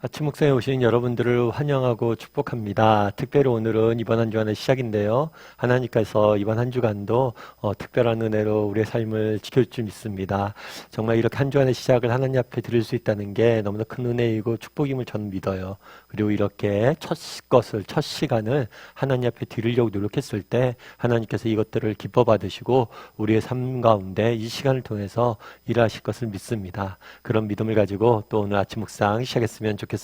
아침 묵상에 오신 여러분들을 환영하고 축복합니다. 특별히 오늘은 이번 한 주간의 시작인데요. 하나님께서 이번 한 주간도 특별한 은혜로 우리의 삶을 지켜줄 줄 믿습니다. 정말 이렇게 한 주간의 시작을 하나님 앞에 드릴 수 있다는 게 너무나 큰 은혜이고 축복임을 저는 믿어요. 그리고 이렇게 첫 시간을 하나님 앞에 드리려고 노력했을 때 하나님께서 이것들을 기뻐 받으시고 우리의 삶 가운데 이 시간을 통해서 일하실 것을 믿습니다. 그런 믿음을 가지고 또 오늘 아침 묵상 시작했으면 좋겠습니다.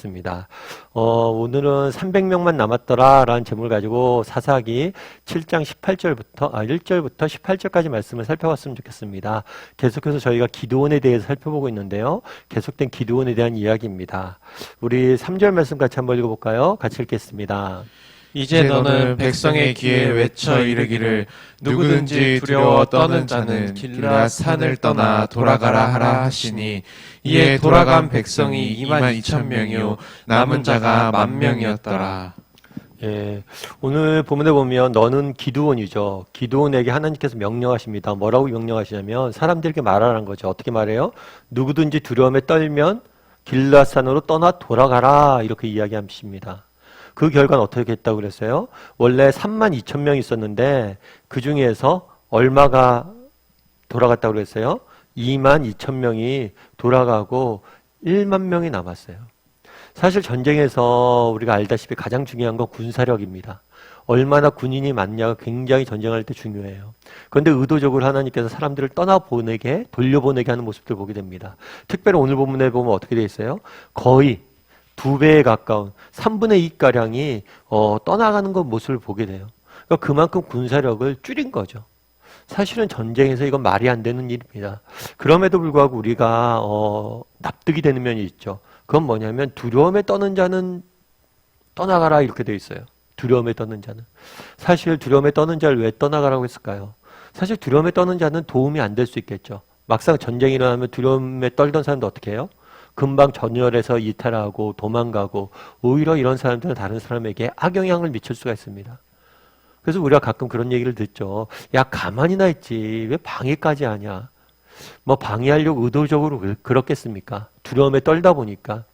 오늘은 300명만 남았더라 라는 제목을 가지고 사사기 7장 1절부터 18절까지 말씀을 살펴봤으면 좋겠습니다. 계속해서 저희가 기드온에 대해서 살펴보고 있는데요. 계속된 기드온에 대한 이야기입니다. 우리 3절 말씀 같이 한번 읽어볼까요? 같이 읽겠습니다. 이제 너는 백성의 귀에 외쳐 이르기를 누구든지 두려워 떠는 자는 길앗 산을 떠나 돌아가라 하라 하시니 이에 돌아간 백성이 22,000명이요 남은 자가 10,000명이었더라. 예, 오늘 본문에 보면 너는 기드온이죠. 기드온에게 하나님께서 명령하십니다. 뭐라고 명령하시냐면 사람들에게 말하라는 거죠. 어떻게 말해요? 누구든지 두려움에 떨면 길앗 산으로 떠나 돌아가라 이렇게 이야기하십니다. 그 결과는 어떻게 했다고 그랬어요? 원래 32,000명이 있었는데 그 중에서 얼마가 돌아갔다고 그랬어요? 22,000명이 돌아가고 10,000명이 남았어요. 사실 전쟁에서 우리가 알다시피 가장 중요한 건 군사력입니다. 얼마나 군인이 많냐가 굉장히 전쟁할 때 중요해요. 그런데 의도적으로 하나님께서 사람들을 떠나보내게, 돌려보내게 하는 모습들 보게 됩니다. 특별히 오늘 본문에 보면 어떻게 되어 있어요? 거의 2배에 가까운 3분의 2가량이 떠나가는 것 모습을 보게 돼요. 그러니까 그만큼 군사력을 줄인 거죠. 사실은 전쟁에서 이건 말이 안 되는 일입니다. 그럼에도 불구하고 우리가 납득이 되는 면이 있죠. 그건 뭐냐면 두려움에 떠는 자는 떠나가라 이렇게 되어 있어요. 두려움에 떠는 자는. 사실 두려움에 떠는 자를 왜 떠나가라고 했을까요? 사실 두려움에 떠는 자는 도움이 안 될 수 있겠죠. 막상 전쟁이 일어나면 두려움에 떨던 사람도 어떻게 해요? 금방 전열해서 이탈하고 도망가고 오히려 이런 사람들은 다른 사람에게 악영향을 미칠 수가 있습니다. 그래서 우리가 가끔 그런 얘기를 듣죠. 야, 가만히나 있지. 왜 방해까지 하냐. 뭐 방해하려고 의도적으로 그렇겠습니까? 두려움에 떨다 보니까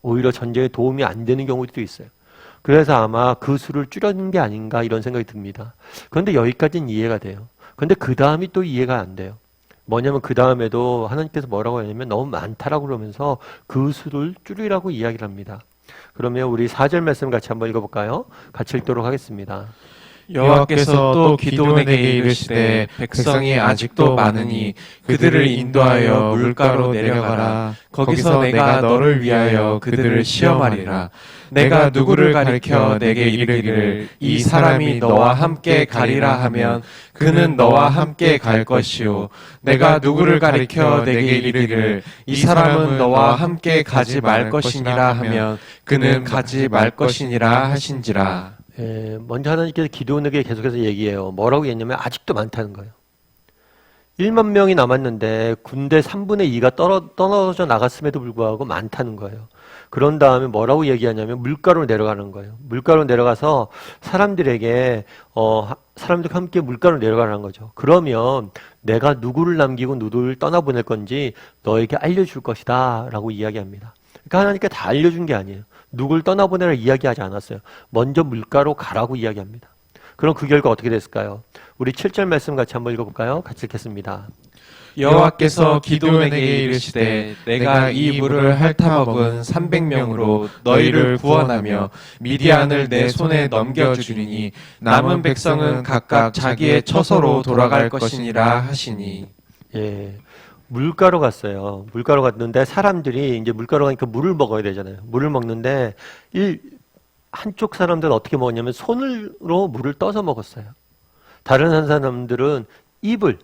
오히려 전쟁에 도움이 안 되는 경우도 있어요. 그래서 아마 그 수를 줄여는 게 아닌가 이런 생각이 듭니다. 그런데 여기까지는 이해가 돼요. 그런데 그 다음이 또 이해가 안 돼요. 뭐냐면 그 다음에도 하나님께서 뭐라고 하냐면 너무 많다라고 그러면서 그 수를 줄이라고 이야기를 합니다. 그러면 우리 4절 말씀 같이 한번 읽어볼까요? 같이 읽도록 하겠습니다. 여호와께서 또 기드온에게 이르시되 백성이 아직도 많으니 그들을 인도하여 물가로 내려가라. 거기서 내가 너를 위하여 그들을 시험하리라. 내가 누구를 가리켜 내게 이르기를 이 사람이 너와 함께 가리라 하면 그는 너와 함께 갈 것이요 내가 누구를 가리켜 내게 이르기를 이 사람은 너와 함께 가지 말 것이니라 하면 그는 가지 말 것이니라 하신지라. 먼저 하나님께서 기드온에게 계속해서 얘기해요. 뭐라고 했냐면 아직도 많다는 거예요. 1만 명이 남았는데 군대 3분의 2가 떨어져 나갔음에도 불구하고 많다는 거예요. 그런 다음에 뭐라고 얘기하냐면 물가로 내려가는 거예요. 물가로 내려가서 사람들에게 사람들과 함께 물가로 내려가는 거죠. 그러면 내가 누구를 남기고 누구를 떠나보낼 건지 너에게 알려줄 것이다 라고 이야기합니다. 그러니까 하나님께 다 알려준 게 아니에요. 누굴 떠나보내라 이야기하지 않았어요. 먼저 물가로 가라고 이야기합니다. 그럼 그 결과 어떻게 됐을까요? 우리 7절 말씀 같이 한번 읽어볼까요? 같이 읽겠습니다. 여호와께서 기드온에게 이르시되 내가 이 물을 핥아먹은 300명으로 너희를 구원하며 미디안을 내 손에 넘겨주리니 남은 백성은 각각 자기의 처소로 돌아갈 것이니라 하시니. 예. 물가로 갔어요. 물가로 갔는데 사람들이 이제 물가로 가니까 물을 먹어야 되잖아요. 물을 먹는데 한쪽 사람들은 어떻게 먹었냐면 손으로 물을 떠서 먹었어요. 다른 한 사람들은 입을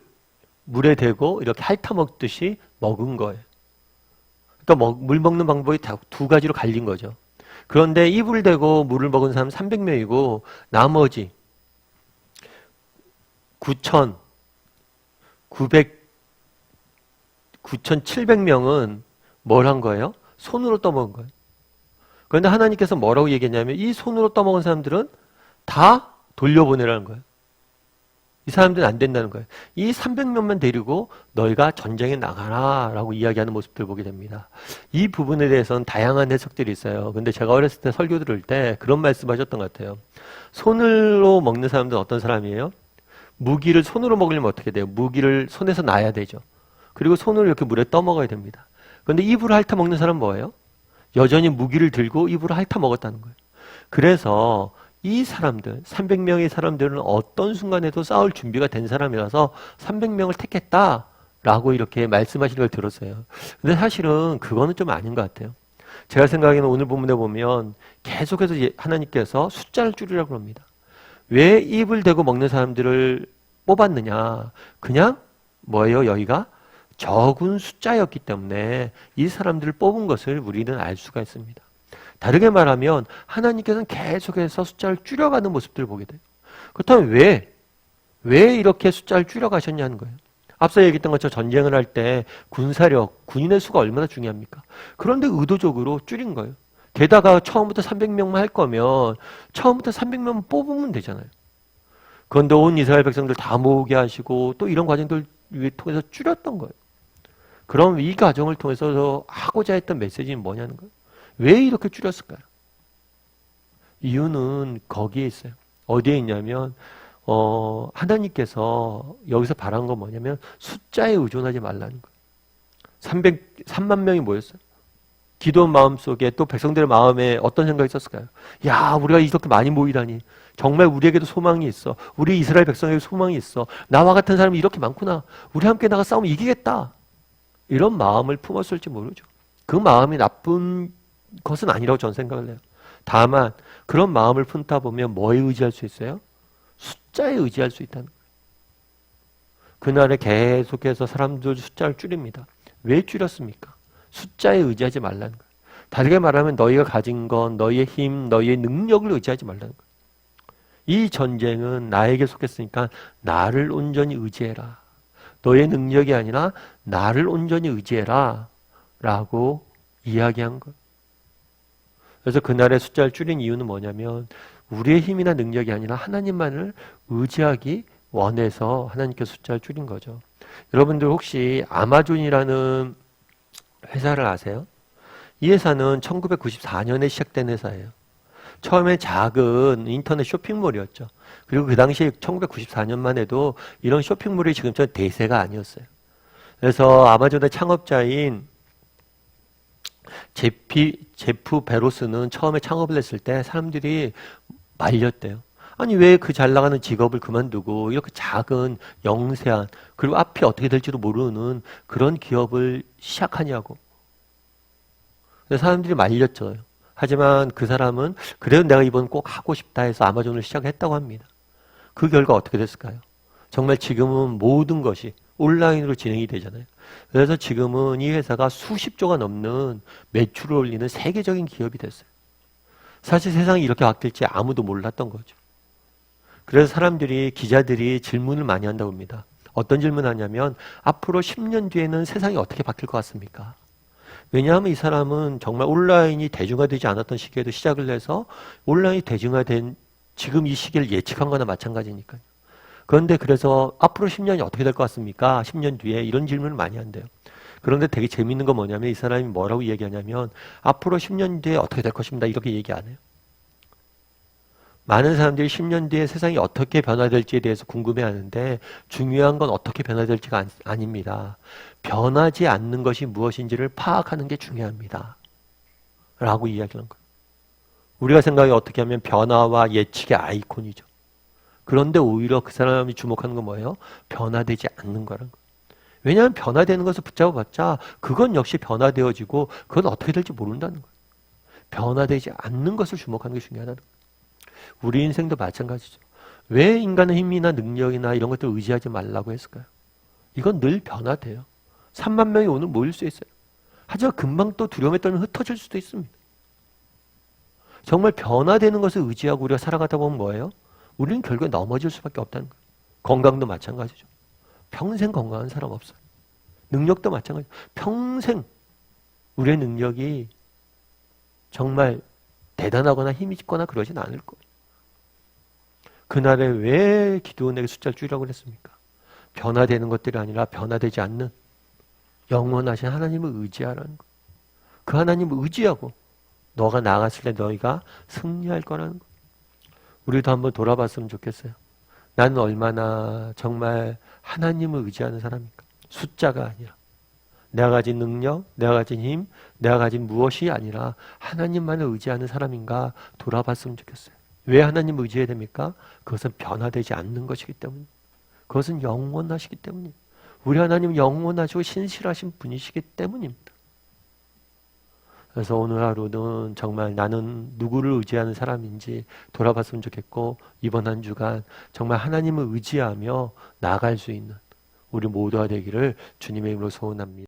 물에 대고 이렇게 핥아 먹듯이 먹은 거예요. 그러니까 물 먹는 방법이 두 가지로 갈린 거죠. 그런데 입을 대고 물을 먹은 사람 300명이고 나머지 9,700명은 뭘 한 거예요? 손으로 떠먹은 거예요. 그런데 하나님께서 뭐라고 얘기했냐면 이 손으로 떠먹은 사람들은 다 돌려보내라는 거예요. 이 이 사람들은 안 된다는 거예요. 이 300명만 데리고 너희가 전쟁에 나가라 라고 이야기하는 모습들을 보게 됩니다. 이 부분에 대해서는 다양한 해석들이 있어요. 근데 제가 어렸을 때 설교 들을 때 그런 말씀 하셨던 것 같아요. 손으로 먹는 사람들은 어떤 사람이에요? 무기를 손으로 먹으려면 어떻게 돼요? 무기를 손에서 놔야 되죠. 그리고 손으로 이렇게 물에 떠먹어야 됩니다. 그런데 입으로 핥아 먹는 사람은 뭐예요? 여전히 무기를 들고 입으로 핥아 먹었다는 거예요. 그래서 이 사람들, 300명의 사람들은 어떤 순간에도 싸울 준비가 된 사람이라서 300명을 택했다라고 이렇게 말씀하시는 걸 들었어요. 근데 사실은 그거는 좀 아닌 것 같아요. 제가 생각에는 오늘 본문에 보면 계속해서 하나님께서 숫자를 줄이라고 합니다. 왜 입을 대고 먹는 사람들을 뽑았느냐? 그냥 뭐예요? 여기가 적은 숫자였기 때문에 이 사람들을 뽑은 것을 우리는 알 수가 있습니다. 다르게 말하면 하나님께서는 계속해서 숫자를 줄여가는 모습들을 보게 돼요. 그렇다면 왜 이렇게 숫자를 줄여가셨냐는 거예요. 앞서 얘기했던 것처럼 전쟁을 할 때 군사력, 군인의 수가 얼마나 중요합니까? 그런데 의도적으로 줄인 거예요. 게다가 처음부터 300명만 할 거면 처음부터 300명만 뽑으면 되잖아요. 그런데 온 이스라엘 백성들 다 모으게 하시고 또 이런 과정들 통해서 줄였던 거예요. 그럼 이 과정을 통해서 하고자 했던 메시지는 뭐냐는 거예요. 왜 이렇게 줄였을까요? 이유는 거기에 있어요. 어디에 있냐면 하나님께서 여기서 바란 건 뭐냐면 숫자에 의존하지 말라는 거예요. 3만 명이 모였어요. 기도원 마음속에 또 백성들의 마음에 어떤 생각이 있었을까요? 야, 우리가 이렇게 많이 모이다니. 정말 우리에게도 소망이 있어. 우리 이스라엘 백성에게 소망이 있어. 나와 같은 사람이 이렇게 많구나. 우리 함께 나가 싸우면 이기겠다. 이런 마음을 품었을지 모르죠. 그 마음이 나쁜 것은 아니라고 저는 생각을 해요. 다만 그런 마음을 품다 보면 뭐에 의지할 수 있어요? 숫자에 의지할 수 있다는 거예요. 그날에 계속해서 사람들 숫자를 줄입니다. 왜 줄였습니까? 숫자에 의지하지 말라는 거예요. 다르게 말하면 너희가 가진 건 너희의 힘, 너희의 능력을 의지하지 말라는 거예요. 이 전쟁은 나에게 속했으니까 나를 온전히 의지해라. 너의 능력이 아니라 나를 온전히 의지해라 라고 이야기한 것. 그래서 그날의 숫자를 줄인 이유는 뭐냐면 우리의 힘이나 능력이 아니라 하나님만을 의지하기 원해서 하나님께서 숫자를 줄인 거죠. 여러분들 혹시 아마존이라는 회사를 아세요? 이 회사는 1994년에 시작된 회사예요. 처음에 작은 인터넷 쇼핑몰이었죠. 그리고 그 당시 1994년만 해도 이런 쇼핑몰이 지금처럼 대세가 아니었어요. 그래서 아마존의 창업자인 제프 베로스는 처음에 창업을 했을 때 사람들이 말렸대요. 아니 왜 그 잘 나가는 직업을 그만두고 이렇게 작은 영세한 그리고 앞이 어떻게 될지도 모르는 그런 기업을 시작하냐고. 그래서 사람들이 말렸죠. 하지만 그 사람은 그래도 내가 이번 꼭 하고 싶다 해서 아마존을 시작했다고 합니다. 그 결과 어떻게 됐을까요? 정말 지금은 모든 것이 온라인으로 진행이 되잖아요. 그래서 지금은 이 회사가 수십조가 넘는 매출을 올리는 세계적인 기업이 됐어요. 사실 세상이 이렇게 바뀔지 아무도 몰랐던 거죠. 그래서 사람들이, 기자들이 질문을 많이 한다고 합니다. 어떤 질문을 하냐면 앞으로 10년 뒤에는 세상이 어떻게 바뀔 것 같습니까? 왜냐하면 이 사람은 정말 온라인이 대중화되지 않았던 시기에도 시작을 해서 온라인이 대중화된 지금 이 시기를 예측한 거나 마찬가지니까요. 그런데 그래서 앞으로 10년이 어떻게 될 것 같습니까? 10년 뒤에 이런 질문을 많이 한대요. 그런데 되게 재밌는 건 뭐냐면 이 사람이 뭐라고 얘기하냐면 앞으로 10년 뒤에 어떻게 될 것입니다. 이렇게 얘기 안 해요. 많은 사람들이 10년 뒤에 세상이 어떻게 변화될지에 대해서 궁금해하는데 중요한 건 어떻게 변화될지가 아닙니다. 변하지 않는 것이 무엇인지를 파악하는 게 중요합니다. 라고 이야기하는 거예요. 우리가 생각이 어떻게 하면 변화와 예측의 아이콘이죠. 그런데 오히려 그 사람이 주목하는 건 뭐예요? 변화되지 않는 거라는 거예요. 왜냐하면 변화되는 것을 붙잡아봤자 그건 역시 변화되어지고 그건 어떻게 될지 모른다는 거예요. 변화되지 않는 것을 주목하는 게 중요하다는 거예요. 우리 인생도 마찬가지죠. 왜 인간의 힘이나 능력이나 이런 것들을 의지하지 말라고 했을까요? 이건 늘 변화돼요. 3만 명이 오늘 모일 수 있어요. 하지만 금방 또 두려움에 떨면 흩어질 수도 있습니다. 정말 변화되는 것을 의지하고 우리가 살아가다 보면 뭐예요? 우리는 결국에 넘어질 수밖에 없다는 거예요. 건강도 마찬가지죠. 평생 건강한 사람 없어요. 능력도 마찬가지죠. 평생 우리의 능력이 정말 대단하거나 힘이 있거나 그러진 않을 거예요. 그날에 왜 기드온에게 숫자를 줄이라고 그랬습니까? 변화되는 것들이 아니라 변화되지 않는 영원하신 하나님을 의지하라는 거. 그 하나님을 의지하고 너가 나갔을 때 너희가 승리할 거라는 거. 우리도 한번 돌아봤으면 좋겠어요. 나는 얼마나 정말 하나님을 의지하는 사람입니까? 숫자가 아니라 내가 가진 능력, 내가 가진 힘, 내가 가진 무엇이 아니라 하나님만을 의지하는 사람인가 돌아봤으면 좋겠어요. 왜 하나님을 의지해야 됩니까? 그것은 변화되지 않는 것이기 때문에. 그것은 영원하시기 때문에. 우리 하나님은 영원하시고 신실하신 분이시기 때문입니다. 그래서 오늘 하루는 정말 나는 누구를 의지하는 사람인지 돌아봤으면 좋겠고, 이번 한 주간 정말 하나님을 의지하며 나아갈 수 있는 우리 모두가 되기를 주님의 이름으로 소원합니다.